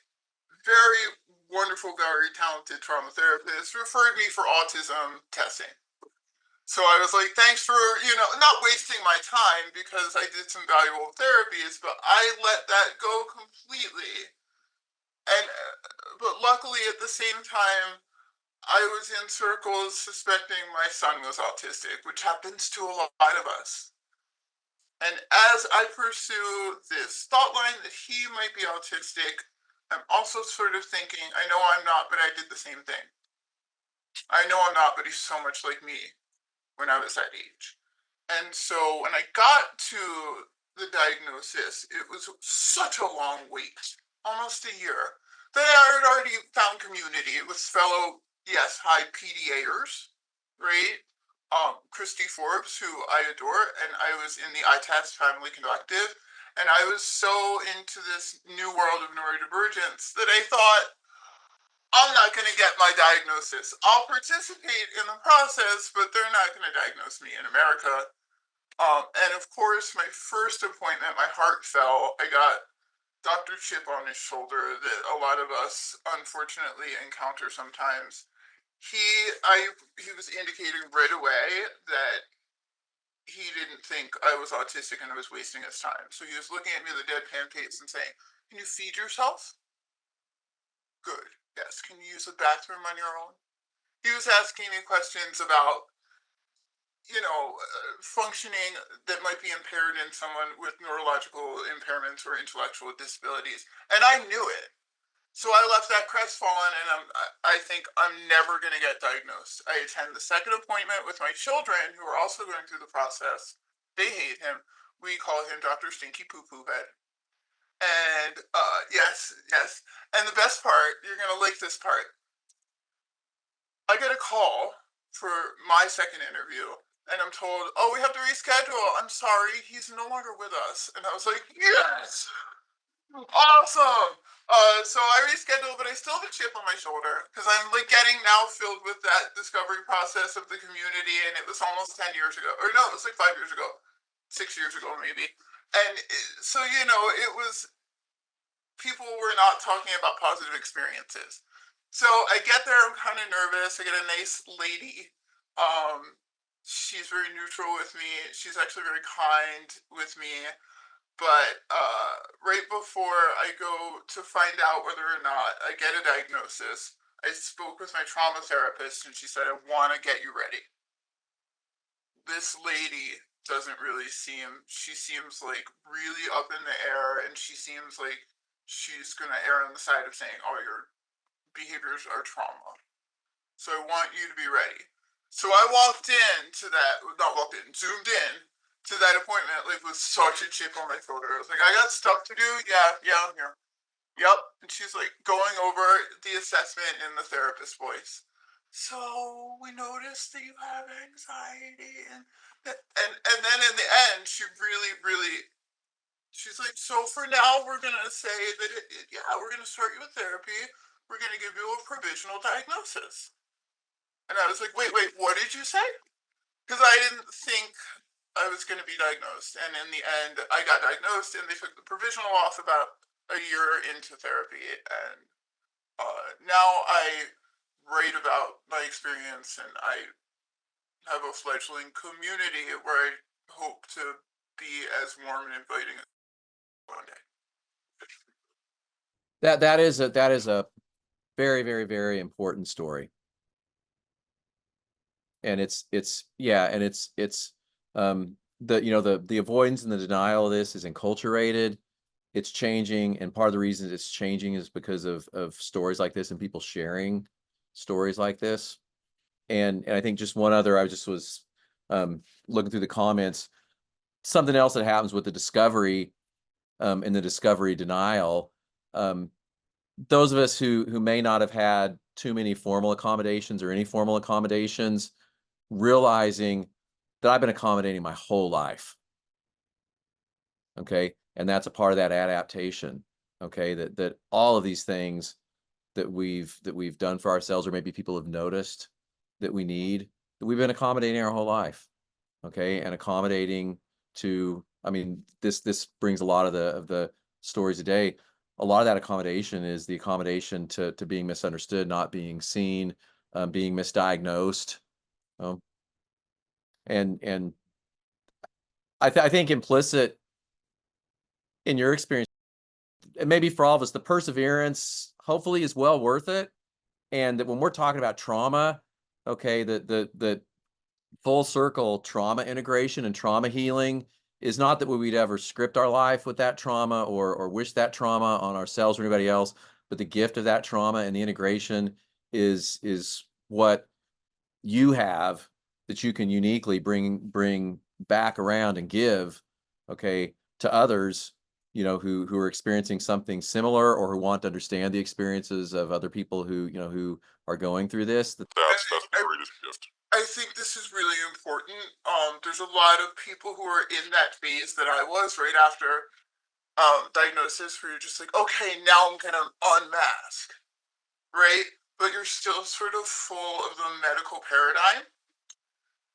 very wonderful, very talented trauma therapist referred me for autism testing. So I was like, thanks for, not wasting my time because I did some valuable therapies, but I let that go completely. And, but luckily at the same time, I was in circles suspecting my son was autistic, which happens to a lot of us. And as I pursue this thought line that he might be autistic, I'm also sort of thinking, I know I'm not, but I did the same thing. I know I'm not, but he's so much like me when I was that age. And so when I got to the diagnosis, it was such a long wait, almost a year, that I had already found community with fellow, yes, high PDAers, right? Christy Forbes, who I adore, and I was in the ITAS Family Collective, and I was so into this new world of neurodivergence that I thought, I'm not going to get my diagnosis. I'll participate in the process, but they're not going to diagnose me in America. And of course, my first appointment, my heart fell. I got Dr. Chip on his shoulder that a lot of us unfortunately encounter sometimes. He was indicating right away that he didn't think I was autistic and I was wasting his time. So he was looking at me with a deadpan face and saying, "Can you feed yourself?" Good. Yes. Can you use the bathroom on your own? He was asking me questions about functioning that might be impaired in someone with neurological impairments or intellectual disabilities. And I knew it. So I left that crestfallen, and I think I'm never going to get diagnosed. I attend the second appointment with my children who are also going through the process. They hate him. We call him Dr. Stinky Poo Poo Head. And yes. And the best part, you're going to like this part. I get a call for my second interview, and I'm told, oh, we have to reschedule. I'm sorry, he's no longer with us. And I was like, yes, awesome. So I rescheduled, but I still have a chip on my shoulder because I'm like getting now filled with that discovery process of the community, and it was almost 10 years ago, or no, it was like 5 years ago, 6 years ago maybe. And so, you know, it was, people were not talking about positive experiences. So I get there, I'm kind of nervous. I get a nice lady. She's very neutral with me. She's actually very kind with me. But right before I go to find out whether or not I get a diagnosis, I spoke with my trauma therapist, and she said, I want to get you ready. This lady doesn't really she seems like really up in the air, and she seems like she's going to err on the side of saying, oh, your behaviors are trauma. So I want you to be ready. So I zoomed in to that appointment like with such a chip on my shoulder. I was like, I got stuff to do. Yeah, I'm here. Yep. And she's like going over the assessment in the therapist voice. So we noticed that you have anxiety, and then in the end, she's like, so for now, we're gonna say that we're gonna start you with therapy. We're gonna give you a provisional diagnosis. And I was like, wait, what did you say? Because I didn't think I was going to be diagnosed. And in the end, I got diagnosed, and they took the provisional off about a year into therapy. And now I write about my experience, and I have a fledgling community where I hope to be as warm and inviting as one day. That is a very, very, very important story. And it's the avoidance and the denial of this is enculturated. It's changing, and part of the reason it's changing is because of stories like this and people sharing stories like this. And I think just one other, I just was looking through the comments, something else that happens with the discovery and the discovery denial. Those of us who may not have had too many formal accommodations or any formal accommodations, realizing that I've been accommodating my whole life. Okay. And that's a part of that adaptation. Okay. That all of these things that we've done for ourselves, or maybe people have noticed that we need, that we've been accommodating our whole life. Okay. And accommodating to, I mean, this brings a lot of the stories today. A lot of that accommodation is the accommodation to being misunderstood, not being seen, being misdiagnosed. And I think implicit in your experience, and maybe for all of us, the perseverance hopefully is well worth it. And that when we're talking about trauma, okay, the full circle trauma integration and trauma healing is not that we'd ever script our life with that trauma or wish that trauma on ourselves or anybody else, but the gift of that trauma and the integration is what you have that you can uniquely bring back around and give, okay, to others, you know, who are experiencing something similar or who want to understand the experiences of other people who are going through this. That's the greatest gift. I think this is really important. There's a lot of people who are in that phase that I was right after diagnosis, where you're just like, okay, now I'm gonna unmask, right? But you're still sort of full of the medical paradigm.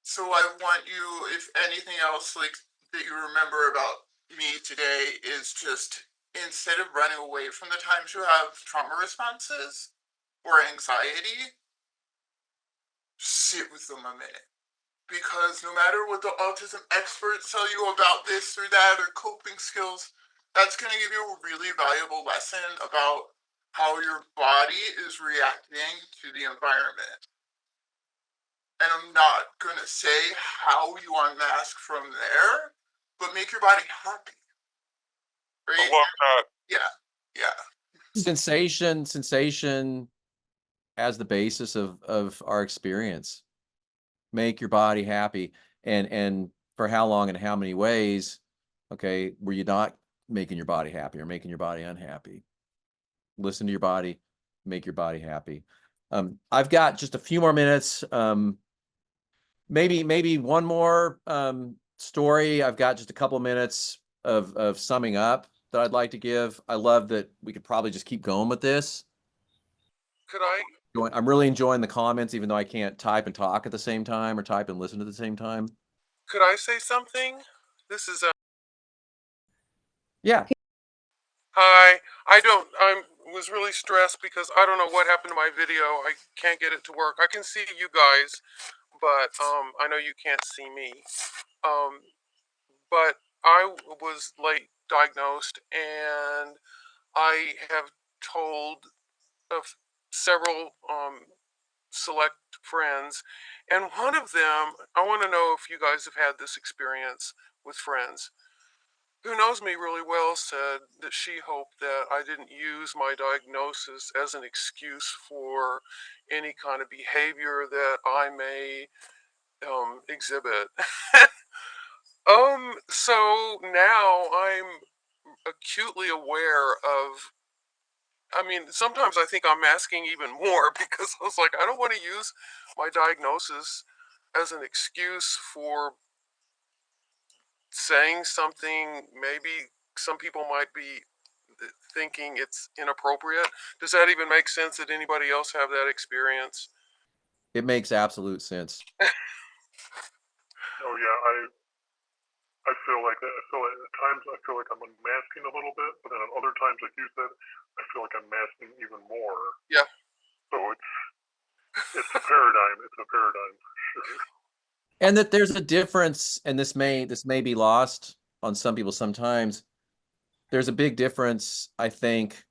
So I want you, if anything else, like that you remember about me today is just, instead of running away from the times you have trauma responses or anxiety, sit with them a minute. Because no matter what the autism experts tell you about this or that or coping skills, that's going to give you a really valuable lesson about how your body is reacting to the environment. And I'm not going to say how you unmask from there, but make your body happy. Right? I love that. Yeah. Sensation as the basis of our experience. Make your body happy. And for how long and how many ways, okay, were you not making your body happy or making your body unhappy? Listen to your body, make your body happy. I've got just a few more minutes. Maybe one more story. I've got just a couple of minutes of summing up that I'd like to give. I love that we could probably just keep going with this. I'm really enjoying the comments, even though I can't type and talk at the same time, or type and listen at the same time. Could I say something? This is Yeah. Hi. I was really stressed because I don't know what happened to my video. I can't get it to work. I can see you guys, but I know you can't see me. But I was late diagnosed, and I have told of several select friends, and one of them, I want to know if you guys have had this experience with friends who knows me really well, said that she hoped that I didn't use my diagnosis as an excuse for any kind of behavior that I may exhibit. So now I'm acutely aware of, I mean, sometimes I think I'm masking even more because I was like, I don't want to use my diagnosis as an excuse for saying something maybe some people might be thinking it's inappropriate. Does that even make sense? Did anybody else have that experience? It makes absolute sense. Oh yeah, I feel like that. I feel like at times I feel like I'm unmasking a little bit, but then at other times, like you said, I feel like I'm masking even more. Yeah. So it's a paradigm. It's a paradigm for sure. And that there's a difference, and this may be lost on some people sometimes. There's a big difference, I think,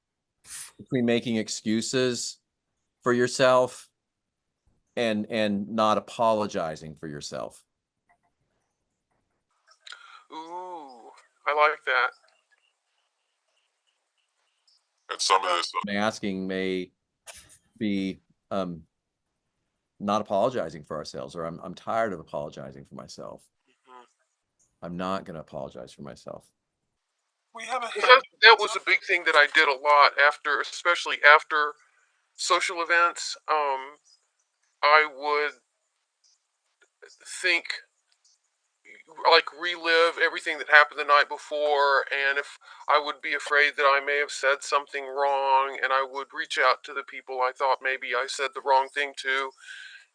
between making excuses for yourself and not apologizing for yourself. Ooh, I like that. And some of this Masking may be not apologizing for ourselves, or I'm tired of apologizing for myself. I'm not going to apologize for myself. We haven't. That was a big thing that I did a lot after, especially after social events. I would think, like, relive everything that happened the night before, and if I would be afraid that I may have said something wrong, and I would reach out to the people I thought maybe I said the wrong thing to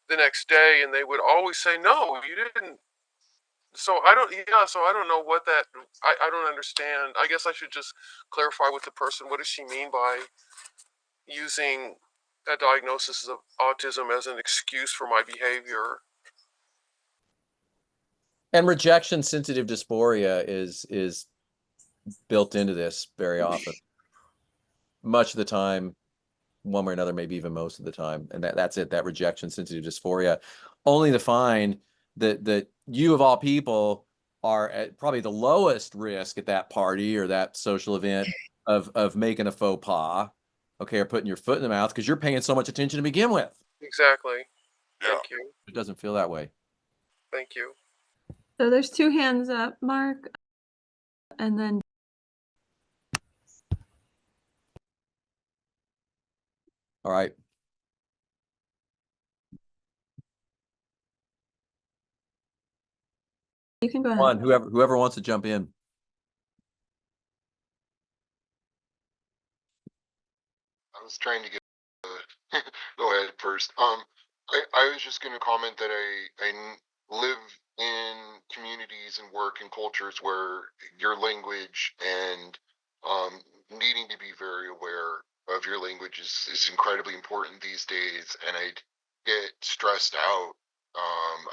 the next day, and they would always say, no, you didn't. So I don't know what that, I don't understand. I guess I should just clarify with the person, what does she mean by using a diagnosis of autism as an excuse for my behavior? And rejection sensitive dysphoria is built into this very often. Much of the time, one way or another, maybe even most of the time. And that's it, that rejection sensitive dysphoria, only to find that you of all people are at probably the lowest risk at that party or that social event of making a faux pas, okay, or putting your foot in the mouth because you're paying so much attention to begin with. Exactly. Yeah. Thank you. It doesn't feel that way. Thank you. So there's 2 hands up, Mark, and then All right. you can go ahead. One, whoever wants to jump in. I was trying to get go ahead first. I was just going to comment that I live in communities and work in cultures where your language and needing to be very aware of your language is incredibly important these days, and I get stressed out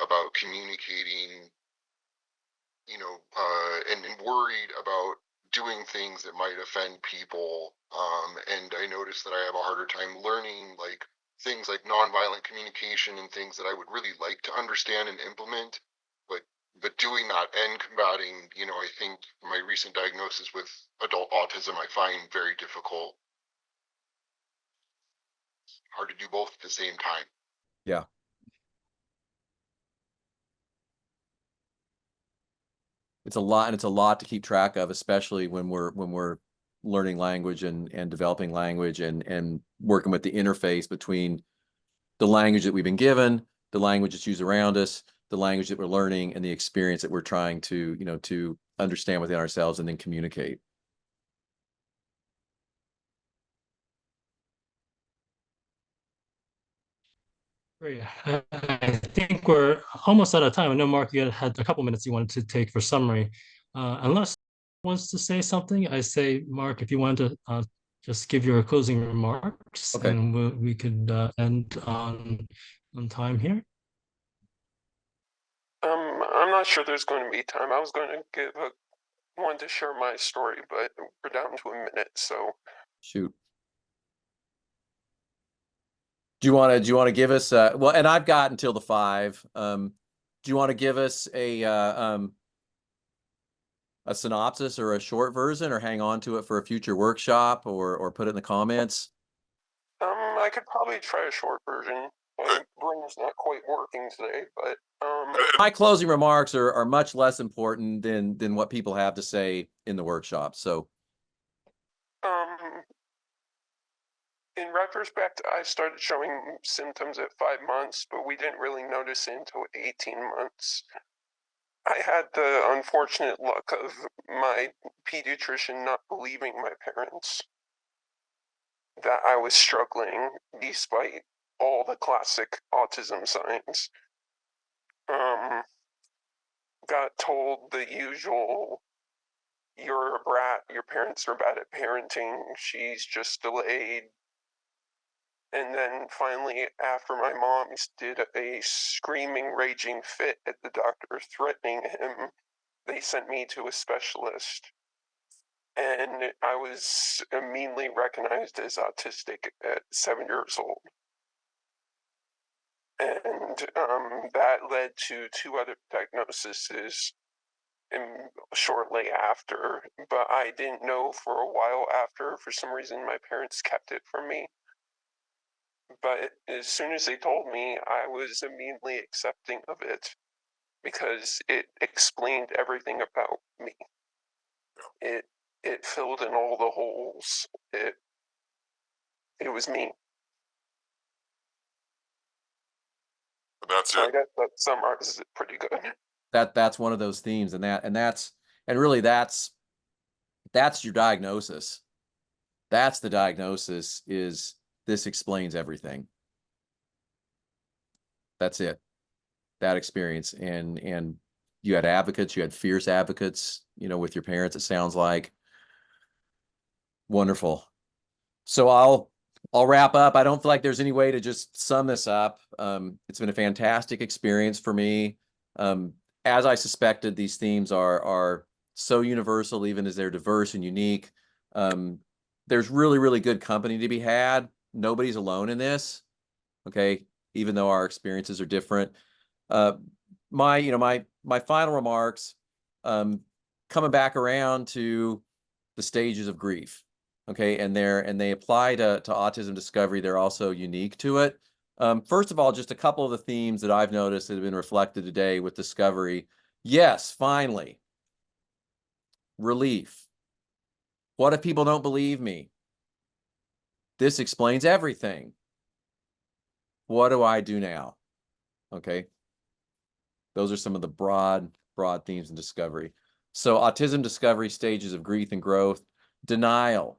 about communicating, and worried about doing things that might offend people. And I noticed that I have a harder time learning like things like nonviolent communication and things that I would really like to understand and implement, but doing that and combating, I think my recent diagnosis with adult autism I find very difficult. Hard to do both at the same time. Yeah. It's a lot, and it's a lot to keep track of, especially when we're learning language and developing language and working with the interface between the language that we've been given, the language that's used around us, the language that we're learning, and the experience that we're trying to, to understand within ourselves and then communicate. Great. I think we're almost out of time. I know, Mark, you had a couple minutes you wanted to take for summary. Unless wants to say something, I say, Mark, if you want to just give your closing remarks, Okay. and we could end on time here. I'm not sure there's going to be time. I was going to want to share my story, but we're down to a minute, so. Shoot. Do you want to give us well, and I've got until the 5. Do you want to give us a synopsis or a short version, or hang on to it for a future workshop, or put it in the comments? I could probably try a short version. My brain's not quite working today, but my closing remarks are much less important than what people have to say in the workshop. So in retrospect, I started showing symptoms at 5 months, but we didn't really notice it until 18 months. I had the unfortunate luck of my pediatrician not believing my parents that I was struggling despite all the classic autism signs. Got told the usual, you're a brat, your parents are bad at parenting, she's just delayed. And then finally, after my mom did a screaming, raging fit at the doctor, threatening him, they sent me to a specialist. And I was immediately recognized as autistic at 7 years old. And that led to 2 other diagnoses shortly after, but I didn't know for a while after. For some reason, my parents kept it from me. But as soon as they told me, I was immediately accepting of it because it explained everything about me. It filled in all the holes. It was me. That's I it. guess that summarizes it pretty good. That's one of those themes, and really that's your diagnosis. That's the diagnosis, is this explains everything. That's it. That experience. And you had advocates, you had fierce advocates, with your parents, it sounds like. Wonderful. So I'll wrap up. I don't feel like there's any way to just sum this up. It's been a fantastic experience for me. As I suspected, these themes are so universal, even as they're diverse and unique. There's really, really good company to be had. Nobody's alone in this, okay? Even though our experiences are different. My final remarks, coming back around to the stages of grief, okay? And they apply to Autism Discovery. They're also unique to it. First of all, just a couple of the themes that I've noticed that have been reflected today with Discovery. Yes, finally, relief. What if people don't believe me? This explains everything. What do I do now? Okay. Those are some of the broad themes in Discovery. So Autism Discovery, stages of grief and growth. Denial.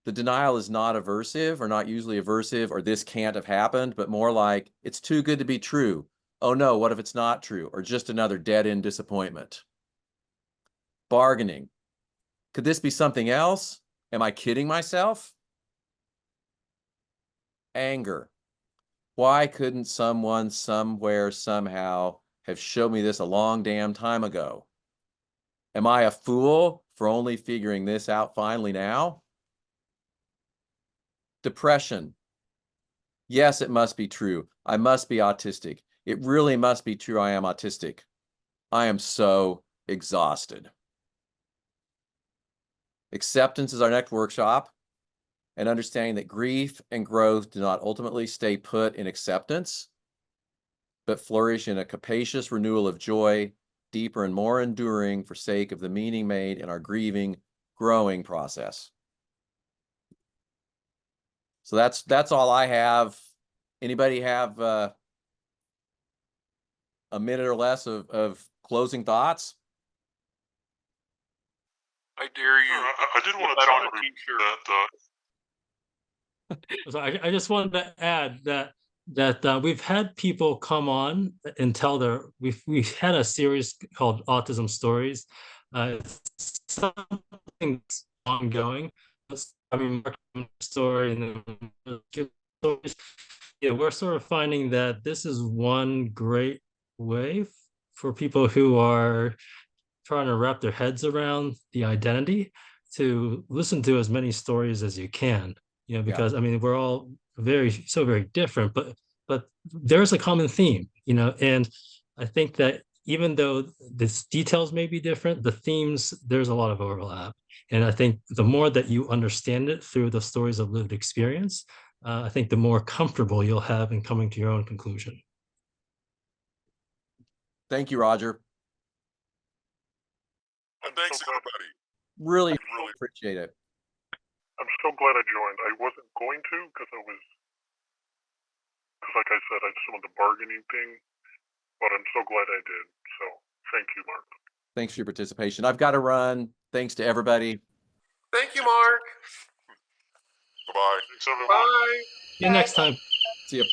The denial is not aversive, or not usually aversive, or this can't have happened, but more like, it's too good to be true. Oh no, what if it's not true? Or just another dead-end disappointment. Bargaining. Could this be something else? Am I kidding myself? Anger. Why couldn't someone, somewhere, somehow have shown me this a long damn time ago? Am I a fool for only figuring this out finally now? Depression. Yes, it must be true. I must be autistic. It really must be true I am autistic. I am so exhausted. Acceptance is our next workshop, and understanding that grief and growth do not ultimately stay put in acceptance, but flourish in a capacious renewal of joy, deeper and more enduring for sake of the meaning made in our grieving, growing process. So that's all I have Anybody have a minute or less of closing thoughts? I dare you. I did want to Put that on talk a t-shirt. that So I just wanted to add that we've had people come on and tell we've had a series called Autism Stories. It's something that's ongoing. I mean, Mark's story and then stories. Yeah, we're sort of finding that this is one great way for people who are trying to wrap their heads around the identity to listen to as many stories as you can, because I mean we're all very different, but there's a common theme, and I think that even though the details may be different, the themes, there's a lot of overlap. And I think the more that you understand it through the stories of lived experience, I think the more comfortable you'll have in coming to your own conclusion. Thank you, Roger. And thanks, everybody. Really appreciate it. I'm so glad I joined. I wasn't going to because like I said, I had some of the bargaining thing, but I'm so glad I did. So thank you, Mark. Thanks for your participation. I've got to run. Thanks to everybody. Thank you, Mark. Bye-bye. Thanks, everyone. Bye. See you next time. See you.